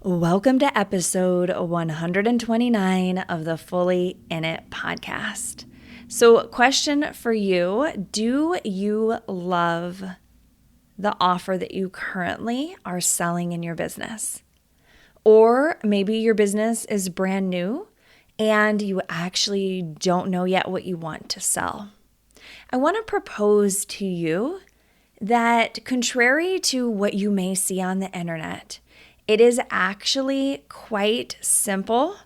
Welcome to episode 129 of the Fully In It podcast. So, question for you, do you love the offer that you currently are selling in your business? Or maybe your business is brand new and you actually don't know yet what you want to sell. I want to propose to you that contrary to what you may see on the internet, it is actually quite simple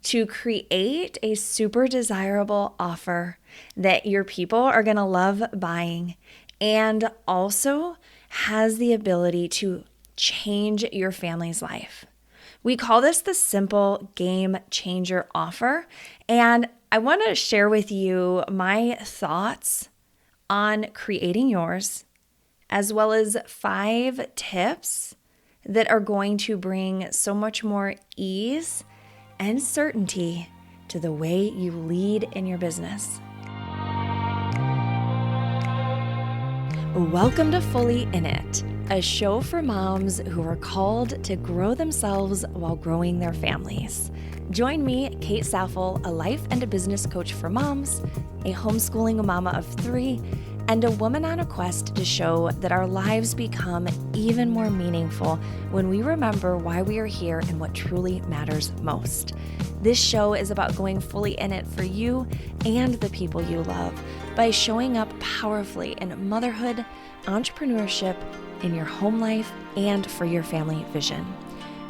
to create a super desirable offer that your people are going to love buying and also has the ability to change your family's life. We call this the simple game changer offer, and I want to share with you my thoughts on creating yours, as well as 5 tips that are going to bring so much more ease and certainty to the way you lead in your business. Welcome to Fully In It, a show for moms who are called to grow themselves while growing their families. Join me, Kate Saffel, a life and a business coach for moms, a homeschooling mama of 3, and a woman on a quest to show that our lives become even more meaningful when we remember why we are here and what truly matters most. This show is about going fully in it for you and the people you love by showing up powerfully in motherhood, entrepreneurship, in your home life, and for your family vision.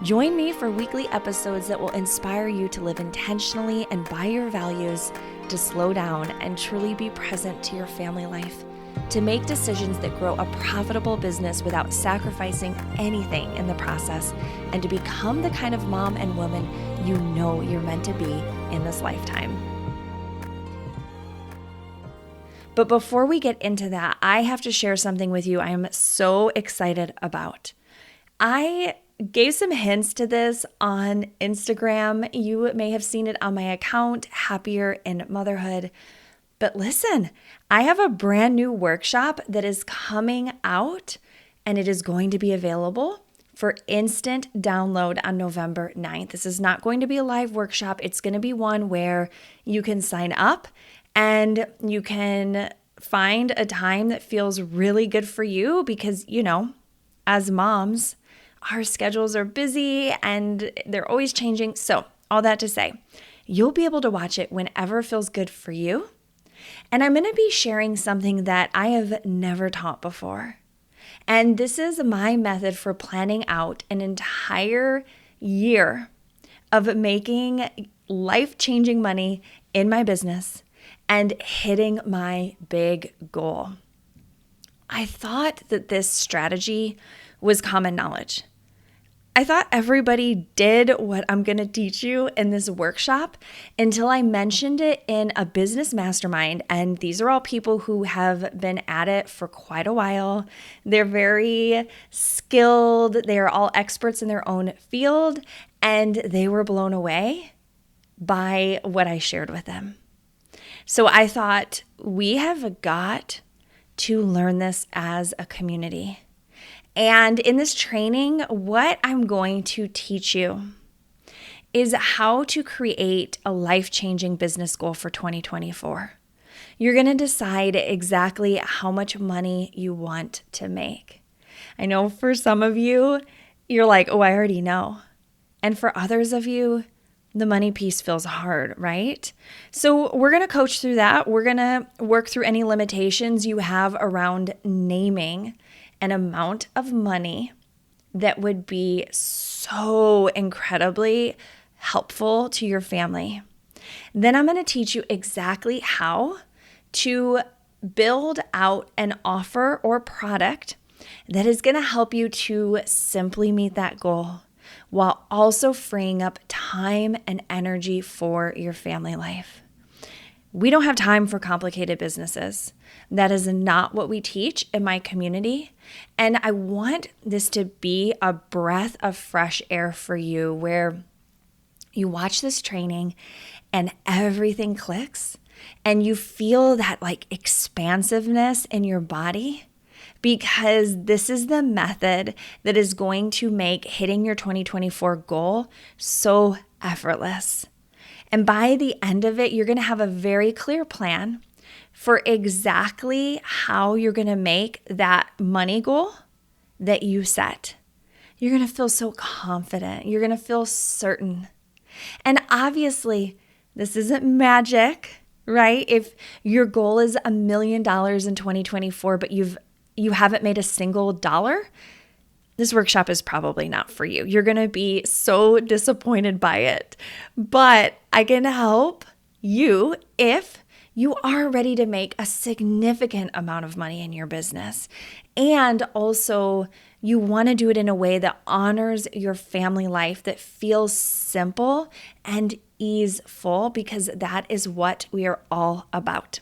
Join me for weekly episodes that will inspire you to live intentionally and by your values, to slow down and truly be present to your family life, to make decisions that grow a profitable business without sacrificing anything in the process, and to become the kind of mom and woman you know you're meant to be in this lifetime. But before we get into that, I have to share something with you I am so excited about. I gave some hints to this on Instagram. You may have seen it on my account, Happier in Motherhood. But listen, I have a brand new workshop that is coming out, and it is going to be available for instant download on November 9th. This is not going to be a live workshop. It's going to be one where you can sign up and you can find a time that feels really good for you because, as moms, our schedules are busy and they're always changing. So all that to say, you'll be able to watch it whenever feels good for you. And I'm going to be sharing something that I have never taught before. And this is my method for planning out an entire year of making life-changing money in my business and hitting my big goal. I thought that this strategy was common knowledge. I thought everybody did what I'm going to teach you in this workshop until I mentioned it in a business mastermind. And these are all people who have been at it for quite a while. They're very skilled. They are all experts in their own field. And they were blown away by what I shared with them. So I thought we have got to learn this as a community. And in this training, what I'm going to teach you is how to create a life-changing business goal for 2024. You're going to decide exactly how much money you want to make. I know for some of you, you're like, oh, I already know. And for others of you, the money piece feels hard, right? So we're going to coach through that. We're going to work through any limitations you have around naming an amount of money that would be so incredibly helpful to your family. Then I'm going to teach you exactly how to build out an offer or product that is going to help you to simply meet that goal while also freeing up time and energy for your family life. We don't have time for complicated businesses. That is not what we teach in my community. And I want this to be a breath of fresh air for you where you watch this training and everything clicks and you feel that expansiveness in your body because this is the method that is going to make hitting your 2024 goal so effortless. And by the end of it, you're going to have a very clear plan for exactly how you're going to make that money goal that you set. You're going to feel so confident. You're going to feel certain. And obviously, this isn't magic, right? If your goal is $1 million in 2024, but you haven't made a single dollar, this workshop is probably not for you. You're going to be so disappointed by it. But I can help you if you are ready to make a significant amount of money in your business. And also, you want to do it in a way that honors your family life, that feels simple and easeful, because that is what we are all about.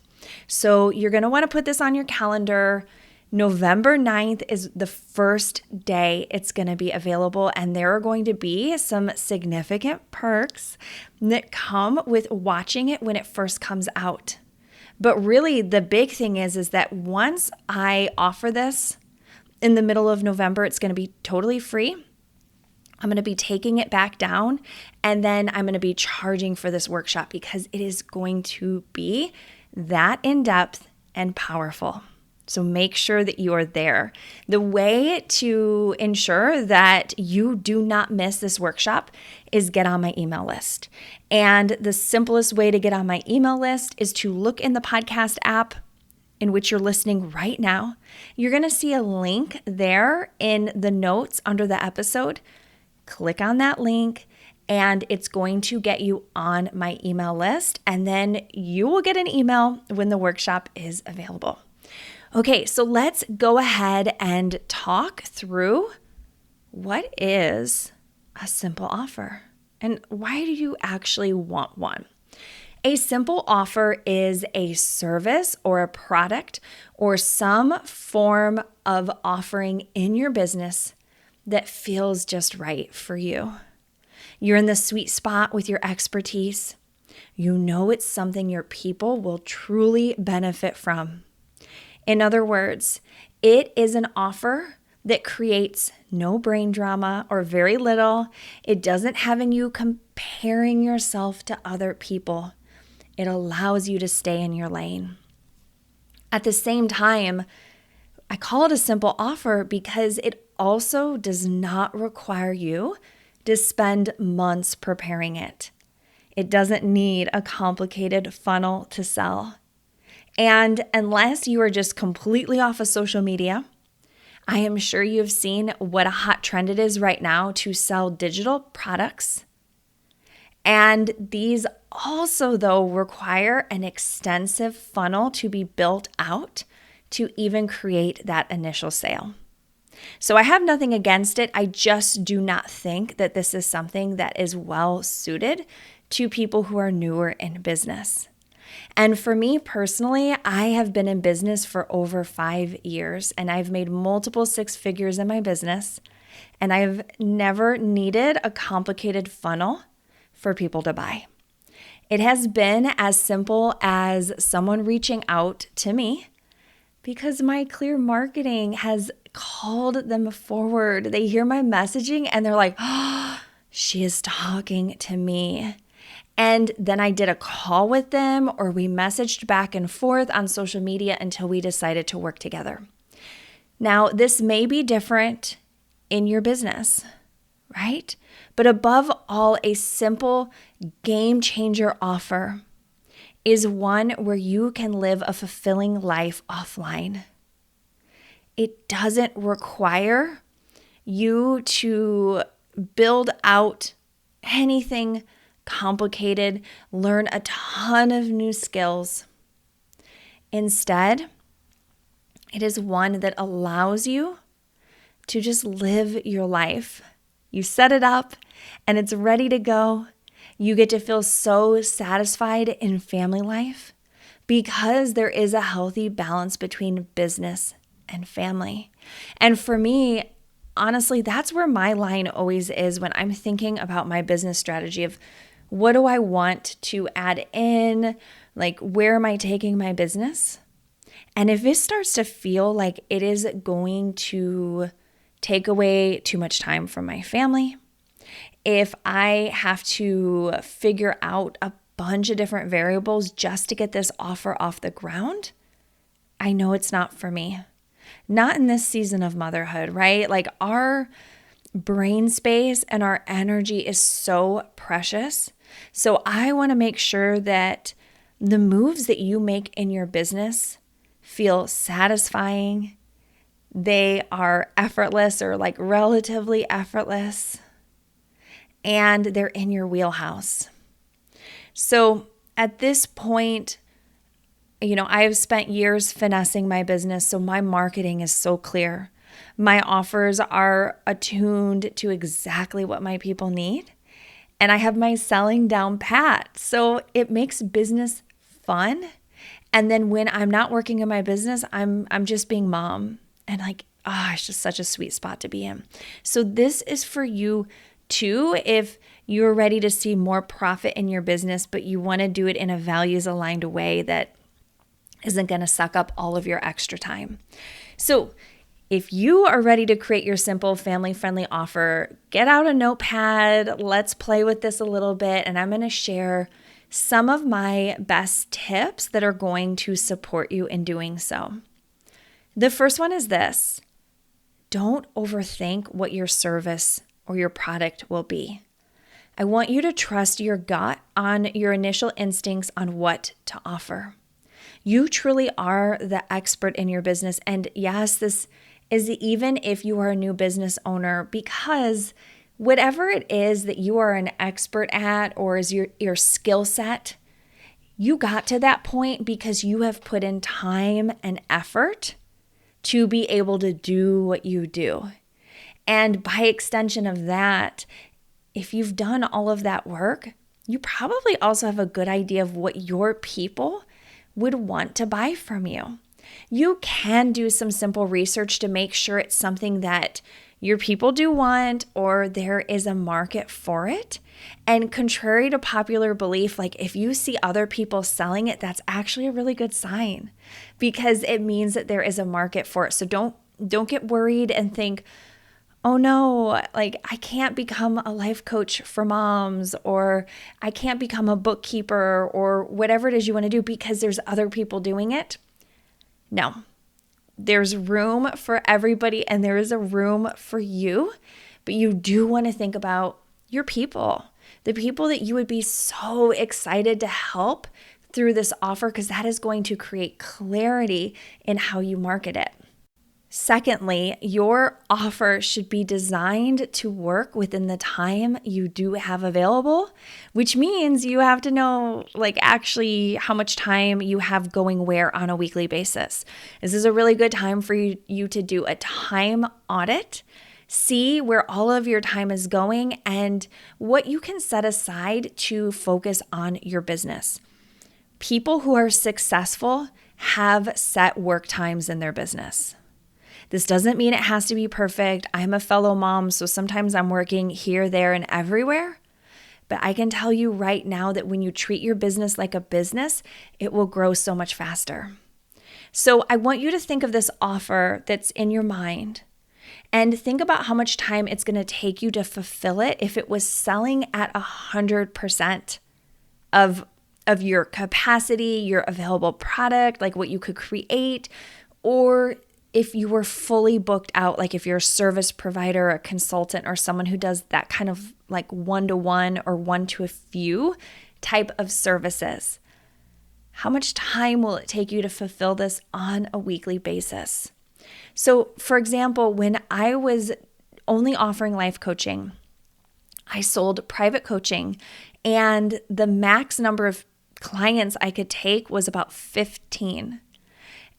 So you're going to want to put this on your calendar. November 9th is the first day it's going to be available, and there are going to be some significant perks that come with watching it when it first comes out. But really, the big thing is that once I offer this in the middle of November, it's going to be totally free. I'm going to be taking it back down, and then I'm going to be charging for this workshop because it is going to be that in-depth and powerful. So make sure that you are there. The way to ensure that you do not miss this workshop is get on my email list. And the simplest way to get on my email list is to look in the podcast app in which you're listening right now. You're going to see a link there in the notes under the episode. Click on that link, and it's going to get you on my email list. And then you will get an email when the workshop is available. Okay, so let's go ahead and talk through what is a simple offer and why do you actually want one? A simple offer is a service or a product or some form of offering in your business that feels just right for you. You're in the sweet spot with your expertise. You know it's something your people will truly benefit from. In other words, it is an offer that creates no brain drama or very little. It doesn't having you comparing yourself to other people. It allows you to stay in your lane. At the same time, I call it a simple offer because it also does not require you to spend months preparing it. It doesn't need a complicated funnel to sell. And unless you are just completely off of social media, I am sure you've seen what a hot trend it is right now to sell digital products. And these also, though, require an extensive funnel to be built out to even create that initial sale. So I have nothing against it. I just do not think that this is something that is well suited to people who are newer in business. And for me personally, I have been in business for over 5 years, and I've made multiple six figures in my business, and I've never needed a complicated funnel for people to buy. It has been as simple as someone reaching out to me because my clear marketing has called them forward. They hear my messaging and they're like, oh, she is talking to me. And then I did a call with them, or we messaged back and forth on social media until we decided to work together. Now, this may be different in your business, right? But above all, a simple game changer offer is one where you can live a fulfilling life offline. It doesn't require you to build out anything complicated, learn a ton of new skills. Instead, it is one that allows you to just live your life. You set it up and it's ready to go. You get to feel so satisfied in family life because there is a healthy balance between business and family. And for me, honestly, that's where my line always is when I'm thinking about my business strategy of what do I want to add in? Like, where am I taking my business? And if it starts to feel like it is going to take away too much time from my family, if I have to figure out a bunch of different variables just to get this offer off the ground, I know it's not for me. Not in this season of motherhood, right? Like our brain space and our energy is so precious. So I want to make sure that the moves that you make in your business feel satisfying. They are effortless or like relatively effortless, and they're in your wheelhouse. So at this point, I've spent years finessing my business, so my marketing is so clear. My offers are attuned to exactly what my people need, and I have my selling down pat. So it makes business fun. And then when I'm not working in my business, I'm just being mom, and it's just such a sweet spot to be in. So this is for you too, if you're ready to see more profit in your business, but you want to do it in a values aligned way that isn't going to suck up all of your extra time. So if you are ready to create your simple family-friendly offer, get out a notepad. Let's play with this a little bit. And I'm going to share some of my best tips that are going to support you in doing so. The first one is this: don't overthink what your service or your product will be. I want you to trust your gut on your initial instincts on what to offer. You truly are the expert in your business. And yes, this is even if you are a new business owner, because whatever it is that you are an expert at or is your skill set, you got to that point because you have put in time and effort to be able to do what you do. And by extension of that, if you've done all of that work, you probably also have a good idea of what your people would want to buy from you. You can do some simple research to make sure it's something that your people do want or there is a market for it. And contrary to popular belief, if you see other people selling it, that's actually a really good sign because it means that there is a market for it. So don't get worried and think, oh no, I can't become a life coach for moms, or I can't become a bookkeeper, or whatever it is you want to do because there's other people doing it. No, there's room for everybody and there is a room for you, but you do want to think about your people, the people that you would be so excited to help through this offer, because that is going to create clarity in how you market it. Secondly, your offer should be designed to work within the time you do have available, which means you have to know actually how much time you have going where on a weekly basis. This is a really good time for you to do a time audit, see where all of your time is going and what you can set aside to focus on your business. People who are successful have set work times in their business. This doesn't mean it has to be perfect. I'm a fellow mom, so sometimes I'm working here, there, and everywhere. But I can tell you right now that when you treat your business like a business, it will grow so much faster. So I want you to think of this offer that's in your mind and think about how much time it's going to take you to fulfill it if it was selling at 100% of your capacity, your available product, what you could create, or if you were fully booked out, if you're a service provider, a consultant, or someone who does that kind of one-to-one or one-to-a-few type of services. How much time will it take you to fulfill this on a weekly basis? So, for example, when I was only offering life coaching, I sold private coaching, and the max number of clients I could take was about 15.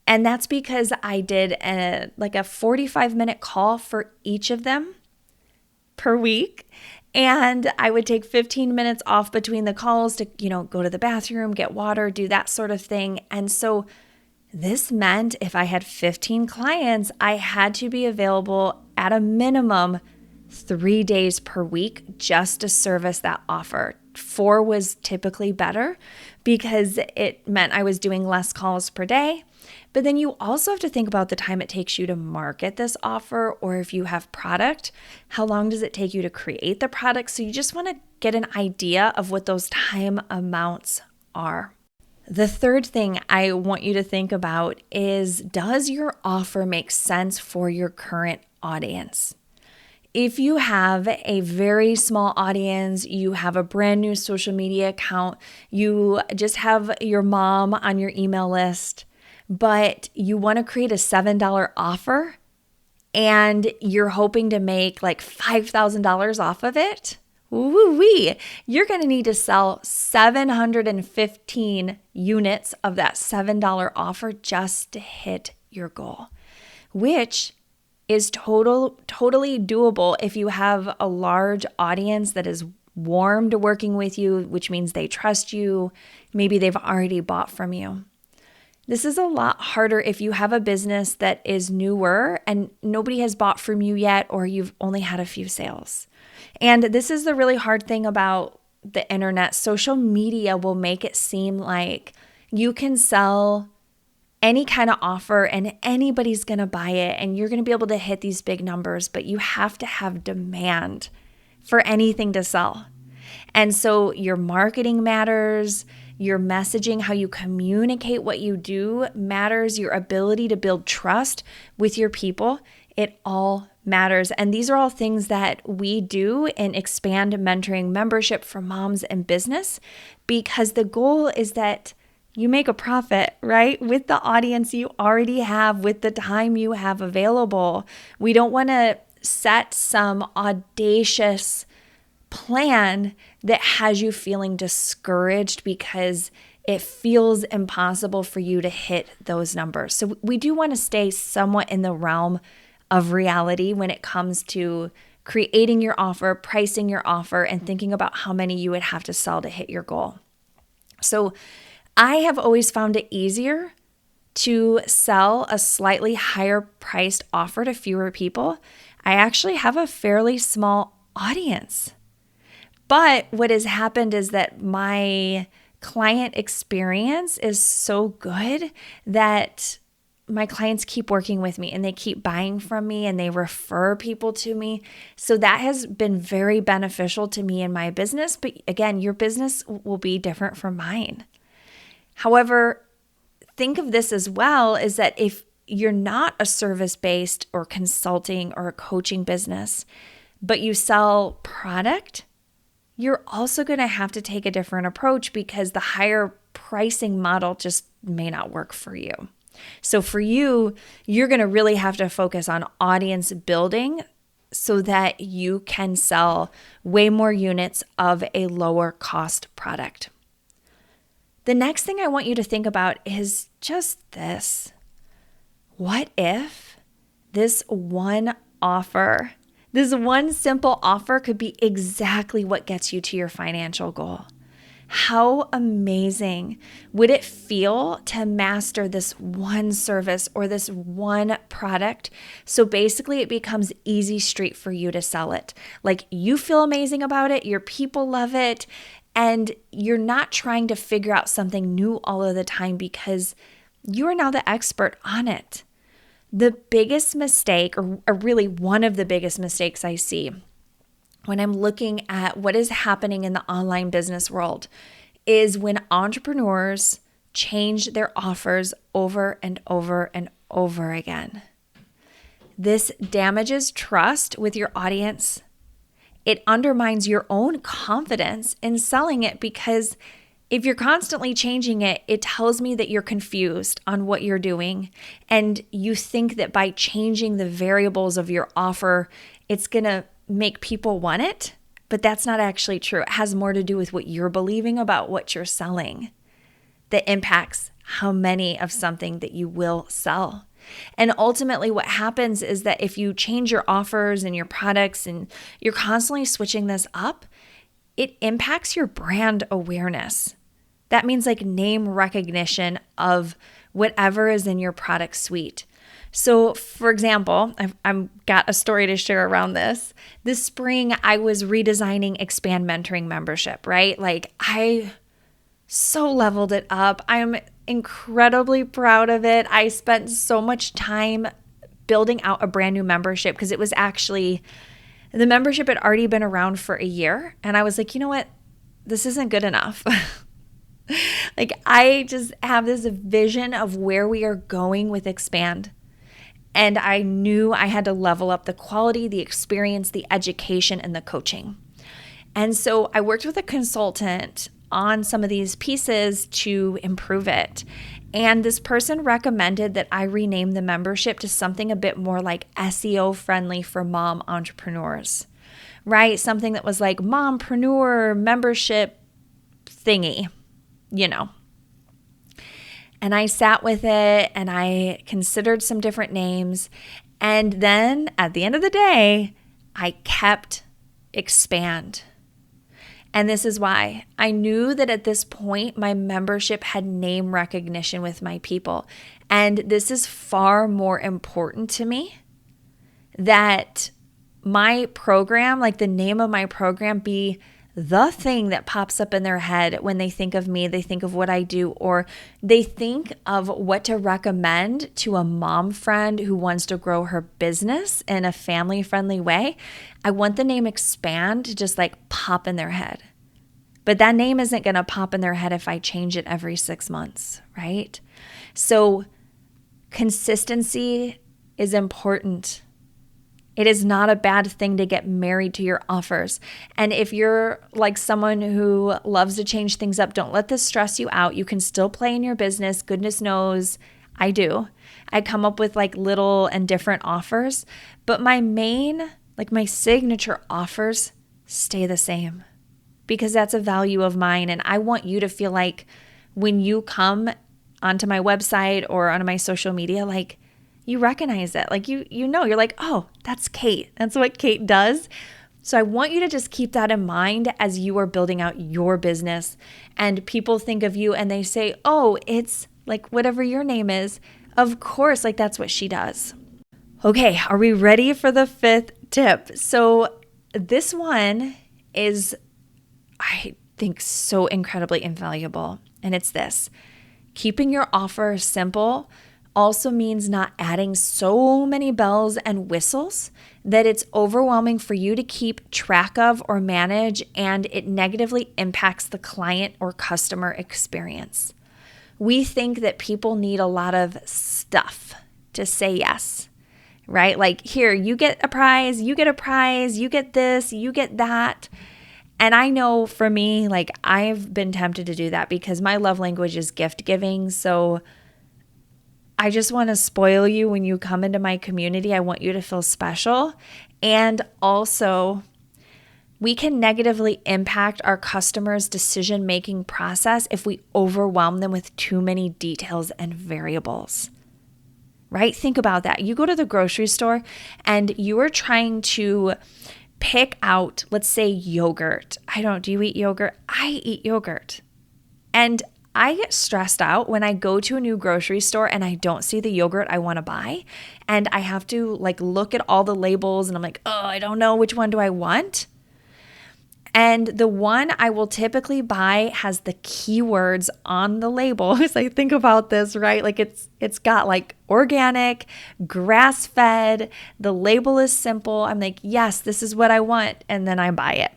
And that's because I did a 45-minute call for each of them per week. And I would take 15 minutes off between the calls to, go to the bathroom, get water, do that sort of thing. And so this meant if I had 15 clients, I had to be available at a minimum 3 days per week just to service that offer. 4 was typically better because it meant I was doing less calls per day, But then you also have to think about the time it takes you to market this offer, or if you have product, how long does it take you to create the product? So you just want to get an idea of what those time amounts are. The third thing I want you to think about is, does your offer make sense for your current audience? If you have a very small audience, you have a brand new social media account, you just have your mom on your email list, but you want to create a $7 offer and you're hoping to make like $5,000 off of it, woo-wee, you're going to need to sell 715 units of that $7 offer just to hit your goal, which is totally doable if you have a large audience that is warm to working with you, which means they trust you. Maybe they've already bought from you. This is a lot harder if you have a business that is newer and nobody has bought from you yet, or you've only had a few sales. And this is the really hard thing about the internet. Social media will make it seem like you can sell any kind of offer and anybody's going to buy it and you're going to be able to hit these big numbers, but you have to have demand for anything to sell. And so your marketing matters, your messaging, how you communicate what you do matters, your ability to build trust with your people, it all matters. And these are all things that we do in Expand Mentoring Membership for Moms in Business, because the goal is that you make a profit, right? With the audience you already have, with the time you have available. We don't want to set some audacious plan that has you feeling discouraged because it feels impossible for you to hit those numbers. So we do want to stay somewhat in the realm of reality when it comes to creating your offer, pricing your offer, and thinking about how many you would have to sell to hit your goal. So I have always found it easier to sell a slightly higher priced offer to fewer people. I actually have a fairly small audience. But what has happened is that my client experience is so good that my clients keep working with me and they keep buying from me and they refer people to me. So that has been very beneficial to me in my business. But again, your business will be different from mine. However, think of this as well, is that if you're not a service-based or consulting or a coaching business, but you sell product, you're also going to have to take a different approach because the higher pricing model just may not work for you. So for you, you're going to really have to focus on audience building so that you can sell way more units of a lower cost product. The next thing I want you to think about is just this. What if this one offer, this one simple offer could be exactly what gets you to your financial goal? How amazing would it feel to master this one service or this one product? So basically it becomes easy street for you to sell it. Like you feel amazing about it, your people love it, and you're not trying to figure out something new all of the time because you are now the expert on it. The biggest mistake, or really one of the biggest mistakes I see when I'm looking at what is happening in the online business world, is when entrepreneurs change their offers over and over and over again. This damages trust with your audience. It undermines your own confidence in selling it because if you're constantly changing it, it tells me that you're confused on what you're doing and you think that by changing the variables of your offer, it's going to make people want it, but that's not actually true. It has more to do with what you're believing about what you're selling that impacts how many of something that you will sell. And ultimately what happens is that if you change your offers and your products and you're constantly switching this up, it impacts your brand awareness. That means like name recognition of whatever is in your product suite. So for example, I've got a story to share around this. This spring, I was redesigning Expand Mentoring Membership, right? Like I so leveled it up. I'm incredibly proud of it. I spent so much time building out a brand new membership because it was actually, the membership had already been around for a year. And I was like, you know what? This isn't good enough. Like, I just have this vision of where we are going with Expand. And I knew I had to level up the quality, the experience, the education, and the coaching. And so I worked with a consultant on some of these pieces to improve it. And this person recommended that I rename the membership to something a bit more like SEO friendly for mom entrepreneurs, right? Something that was like mompreneur membership thingy, you know. And I sat with it and I considered some different names. And then at the end of the day, I kept Expand. And this is why I knew that at this point, my membership had name recognition with my people. And this is far more important to me, that my program, like the name of my program, be the thing that pops up in their head when they think of me, they think of what I do, or they think of what to recommend to a mom friend who wants to grow her business in a family-friendly way. I want the name Expand to just like pop in their head. But that name isn't going to pop in their head if I change it every 6 months, right? So consistency is important. It is not a bad thing to get married to your offers. And if you're like someone who loves to change things up, don't let this stress you out. You can still play in your business. Goodness knows I do. I come up with like little and different offers, but my main, like my signature offers stay the same because that's a value of mine. And I want you to feel like when you come onto my website or onto my social media, like you recognize it. Like you know, you're like, oh, that's Kate. That's what Kate does. So I want you to just keep that in mind as you are building out your business and people think of you and they say, oh, it's like whatever your name is. Of course, like that's what she does. Okay, are we ready for the 5th tip? So this one is, I think, so incredibly invaluable. And it's this: keeping your offer simple also means not adding so many bells and whistles that it's overwhelming for you to keep track of or manage, and it negatively impacts the client or customer experience. We think that people need a lot of stuff to say yes, right? Like, here, you get a prize, you get a prize, you get this, you get that. And I know for me, like, I've been tempted to do that because my love language is gift giving. So I just want to spoil you when you come into my community. I want you to feel special. And also, we can negatively impact our customers' decision-making process if we overwhelm them with too many details and variables, right? Think about that. You go to the grocery store and you are trying to pick out, let's say, yogurt. Do you eat yogurt? I eat yogurt. And I get stressed out when I go to a new grocery store and I don't see the yogurt I want to buy. And I have to like look at all the labels and I'm like, oh, I don't know, which one do I want? And the one I will typically buy has the keywords on the label. As I think about this, right? Like it's got like organic, grass-fed, the label is simple. I'm like, yes, this is what I want. And then I buy it.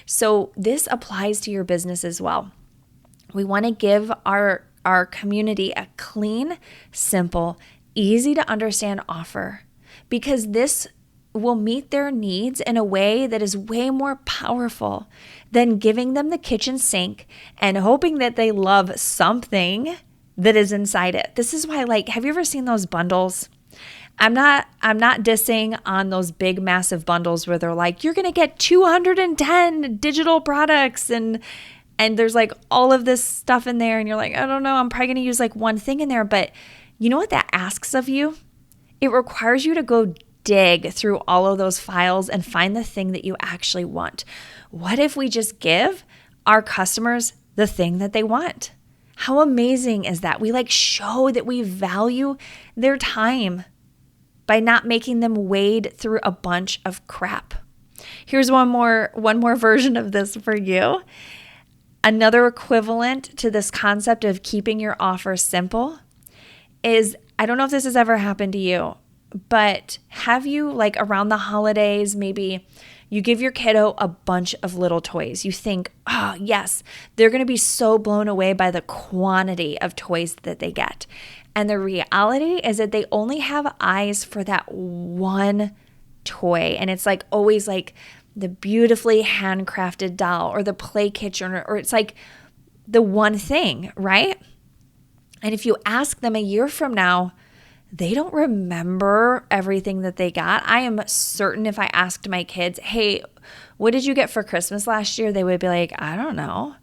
So this applies to your business as well. We want to give our community a clean, simple, easy to understand offer because this will meet their needs in a way that is way more powerful than giving them the kitchen sink and hoping that they love something that is inside it. This is why, like, have you ever seen those bundles? I'm not dissing on those big, massive bundles where they're like, you're going to get 210 digital products and there's like all of this stuff in there. And you're like, I don't know, I'm probably going to use like one thing in there. But you know what that asks of you? It requires you to go dig through all of those files and find the thing that you actually want. What if we just give our customers the thing that they want? How amazing is that? We like show that we value their time by not making them wade through a bunch of crap. Here's one more version of this for you. Another equivalent to this concept of keeping your offer simple is, I don't know if this has ever happened to you, but have you, like around the holidays, maybe you give your kiddo a bunch of little toys. You think, oh, yes, they're going to be so blown away by the quantity of toys that they get. And the reality is that they only have eyes for that one toy. And it's like always like the beautifully handcrafted doll or the play kitchen, or it's like the one thing, right? And if you ask them a year from now, they don't remember everything that they got. I am certain if I asked my kids, hey, what did you get for Christmas last year? They would be like, I don't know.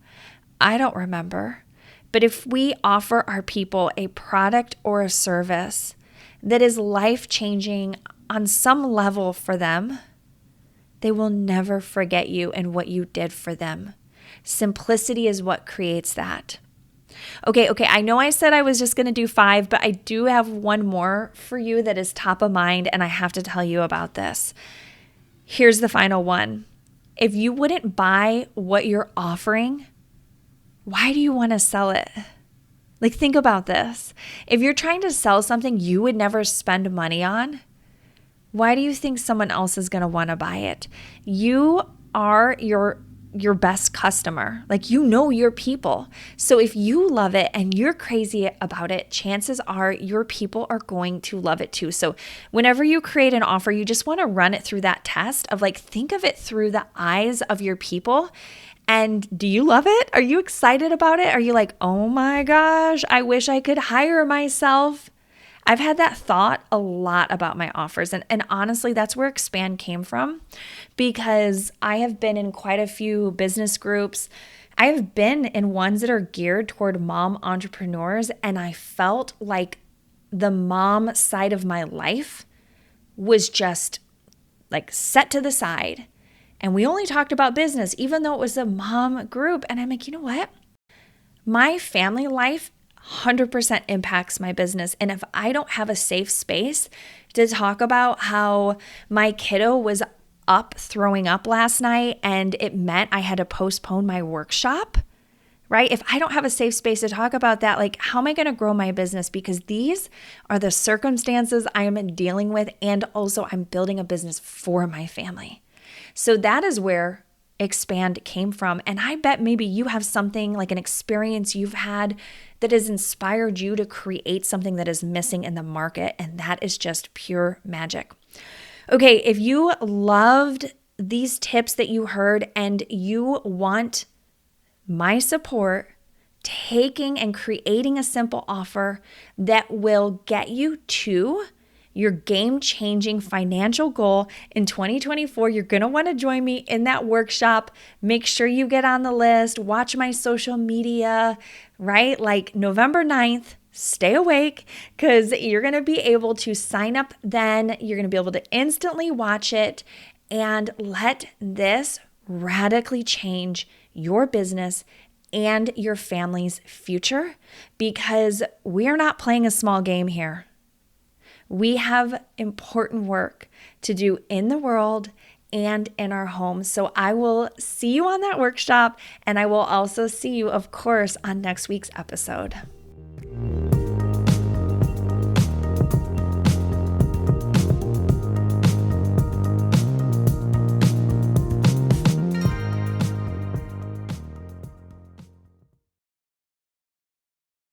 I don't remember. But if we offer our people a product or a service that is life-changing on some level for them, they will never forget you and what you did for them. Simplicity is what creates that. Okay, I know I said I was just going to do 5, but I do have one more for you that is top of mind, and I have to tell you about this. Here's the final one. If you wouldn't buy what you're offering, why do you want to sell it? Like, think about this. If you're trying to sell something you would never spend money on, why do you think someone else is going to want to buy it? You are your best customer. Like, you know your people. So if you love it and you're crazy about it, chances are your people are going to love it too. So whenever you create an offer, you just want to run it through that test of like, think of it through the eyes of your people. And do you love it? Are you excited about it? Are you like, oh my gosh, I wish I could hire myself? I've had that thought a lot about my offers. And honestly, that's where Expand came from, because I have been in quite a few business groups. I have been in ones that are geared toward mom entrepreneurs, and I felt like the mom side of my life was just like set to the side. And we only talked about business, even though it was a mom group. And I'm like, you know what? My family life 100% impacts my business. And if I don't have a safe space to talk about how my kiddo was up throwing up last night and it meant I had to postpone my workshop, right? If I don't have a safe space to talk about that, like, how am I going to grow my business? Because these are the circumstances I am dealing with. And also I'm building a business for my family. So that is where Expand came from. And I bet maybe you have something like an experience you've had that has inspired you to create something that is missing in the market. And that is just pure magic. Okay, if you loved these tips that you heard and you want my support, taking and creating a simple offer that will get you to your game-changing financial goal in 2024, you're going to want to join me in that workshop. Make sure you get on the list, watch my social media, right? Like November 9th, stay awake, because you're going to be able to sign up then. You're going to be able to instantly watch it and let this radically change your business and your family's future, because we're not playing a small game here. We have important work to do in the world and in our homes. So I will see you on that workshop, and I will also see you, of course, on next week's episode.